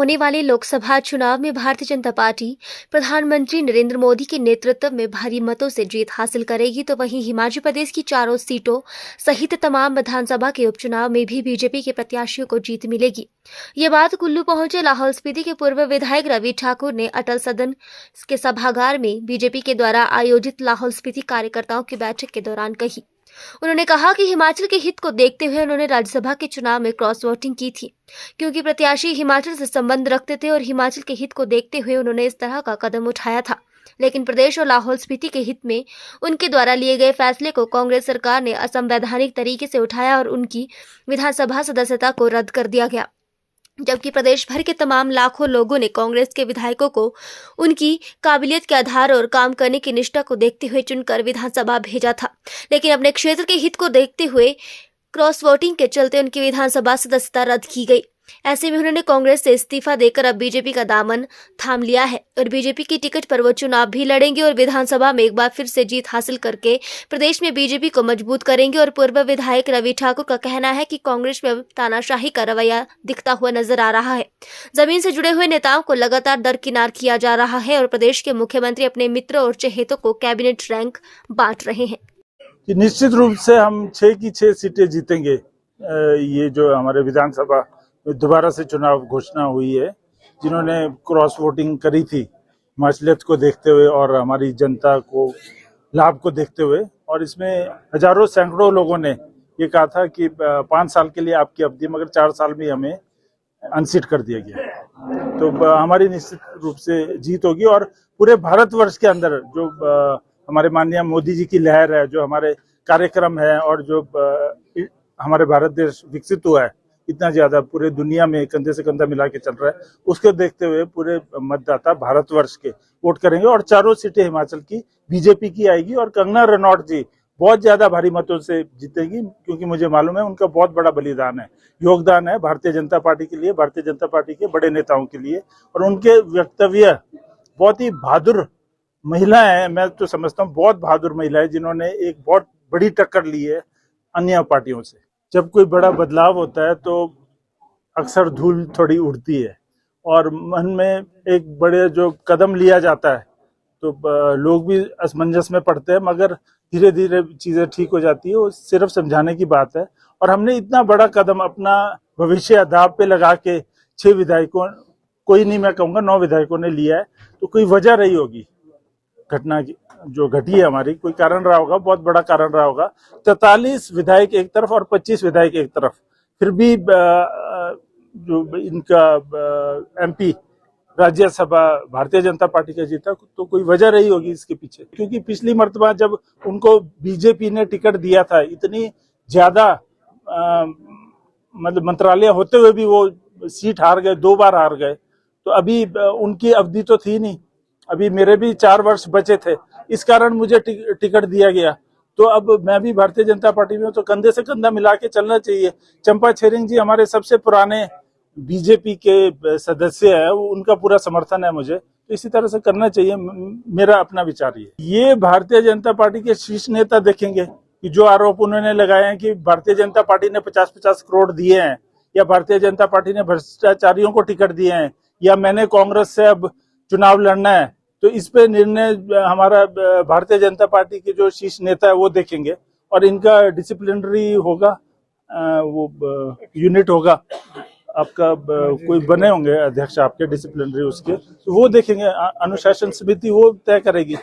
होने वाले लोकसभा चुनाव में भारतीय जनता पार्टी प्रधानमंत्री नरेंद्र मोदी के नेतृत्व में भारी मतों से जीत हासिल करेगी, तो वहीं हिमाचल प्रदेश की चारों सीटों सहित तमाम विधानसभा के उपचुनाव में भी बीजेपी के प्रत्याशियों को जीत मिलेगी। ये बात कुल्लू पहुंचे लाहौल स्पीति के पूर्व विधायक रवि ठाकुर ने अटल सदन के सभागार में बीजेपी के द्वारा आयोजित लाहौल स्पीति कार्यकर्ताओं की बैठक के दौरान कही। उन्होंने कहा कि हिमाचल के हित को देखते हुए उन्होंने राज्यसभा के चुनाव में क्रॉस वोटिंग की थी, क्योंकि प्रत्याशी हिमाचल से संबंध रखते थे और हिमाचल के हित को देखते हुए उन्होंने इस तरह का कदम उठाया था। लेकिन प्रदेश और लाहौल स्पीति के हित में उनके द्वारा लिए गए फैसले को कांग्रेस सरकार ने असंवैधानिक तरीके से उठाया और उनकी विधानसभा सदस्यता को रद्द कर दिया गया, जबकि प्रदेश भर के तमाम लाखों लोगों ने कांग्रेस के विधायकों को उनकी काबिलियत के आधार और काम करने की निष्ठा को देखते हुए चुनकर विधानसभा भेजा था। लेकिन अपने क्षेत्र के हित को देखते हुए क्रॉस वोटिंग के चलते उनकी विधानसभा सदस्यता रद्द की गई। ऐसे में उन्होंने कांग्रेस से इस्तीफा देकर अब बीजेपी का दामन थाम लिया है और बीजेपी की टिकट पर वो चुनाव भी लड़ेंगे और विधानसभा में एक बार फिर से जीत हासिल करके प्रदेश में बीजेपी को मजबूत करेंगे। और पूर्व विधायक रवि ठाकुर का कहना है कि कांग्रेस में अब तानाशाही का रवैया दिखता हुआ नजर आ रहा है। जमीन से जुड़े हुए नेताओं को लगातार दरकिनार किया जा रहा है और प्रदेश के मुख्यमंत्री अपने मित्रों और चहेतों को कैबिनेट रैंक बांट रहे हैं। निश्चित रूप से हम 6 की 6 सीटें जीतेंगे। ये जो हमारे विधानसभा दोबारा से चुनाव घोषणा हुई है, जिन्होंने क्रॉस वोटिंग करी थी हिमाचलियत को देखते हुए और हमारी जनता को लाभ को देखते हुए, और इसमें हजारों सैकड़ों लोगों ने ये कहा था कि 5 साल के लिए आपकी अवधि, मगर 4 साल में हमें अनसीट कर दिया गया। तो हमारी निश्चित रूप से जीत होगी और पूरे भारतवर्ष के अंदर जो हमारे माननीय मोदी जी की लहर है, जो हमारे कार्यक्रम है और जो हमारे भारत देश विकसित हुआ है इतना ज्यादा, पूरे दुनिया में कंधे से कंधा मिला के चल रहा है, उसको देखते हुए पूरे मतदाता भारतवर्ष के वोट करेंगे और चारों सीटें हिमाचल की बीजेपी की आएगी और कंगना रनौत जी बहुत ज्यादा भारी मतों से जीतेगी, क्योंकि मुझे मालूम है उनका बहुत बड़ा बलिदान है, योगदान है भारतीय जनता पार्टी के लिए, भारतीय जनता पार्टी के बड़े नेताओं के लिए। और उनके वक्तव्य बहुत ही बहादुर महिला है, मैं तो समझता हूँ बहुत बहादुर महिला है, जिन्होंने एक बहुत बड़ी टक्कर ली है अन्य पार्टियों से। जब कोई बड़ा बदलाव होता है तो अक्सर धूल थोड़ी उड़ती है और मन में एक बड़े जो कदम लिया जाता है तो लोग भी असमंजस में पड़ते हैं, मगर धीरे धीरे चीजें ठीक हो जाती है। वो सिर्फ समझाने की बात है। और हमने इतना बड़ा कदम, अपना भविष्य दांव पे लगा के 6 विधायकों, कोई नहीं मैं कहूँगा 9 विधायकों ने लिया है, तो कोई वजह रही होगी घटना की जो घटी है, हमारी कोई कारण रहा होगा, बहुत बड़ा कारण रहा होगा। 43 विधायक एक तरफ और 25 विधायक एक तरफ, फिर भी जो इनका एमपी राज्यसभा भारतीय जनता पार्टी का जीता, तो कोई वजह रही होगी इसके पीछे। क्योंकि पिछली मर्तबा जब उनको बीजेपी ने टिकट दिया था, इतनी ज्यादा मतलब मंत्रालय होते हुए भी वो सीट हार गए, 2 बार हार गए। तो अभी उनकी अवधि तो थी नहीं, अभी मेरे भी 4 वर्ष बचे थे, इस कारण मुझे टिकट दिया गया। तो अब मैं भी भारतीय जनता पार्टी में हूं, तो कंधे से कंधा मिला के चलना चाहिए। चंपा छेरिंग जी हमारे सबसे पुराने बीजेपी के सदस्य है, उनका पूरा समर्थन है मुझे, तो इसी तरह से करना चाहिए, मेरा अपना विचार ये भारतीय जनता पार्टी के शीर्ष नेता देखेंगे कि जो आरोप उन्होंने लगाए हैं कि भारतीय जनता पार्टी ने 50-50 करोड़ दिए हैं, या भारतीय जनता पार्टी ने भ्रष्टाचारियों को टिकट दिए हैं, या मैंने कांग्रेस से अब चुनाव लड़ना है, तो इस पे निर्णय हमारा भारतीय जनता पार्टी के जो शीर्ष नेता है वो देखेंगे। और इनका डिसिप्लिनरी होगा, वो यूनिट होगा आपका, कोई बने होंगे अध्यक्ष आपके डिसिप्लिनरी उसके, तो वो देखेंगे, अनुशासन समिति वो तय करेगी।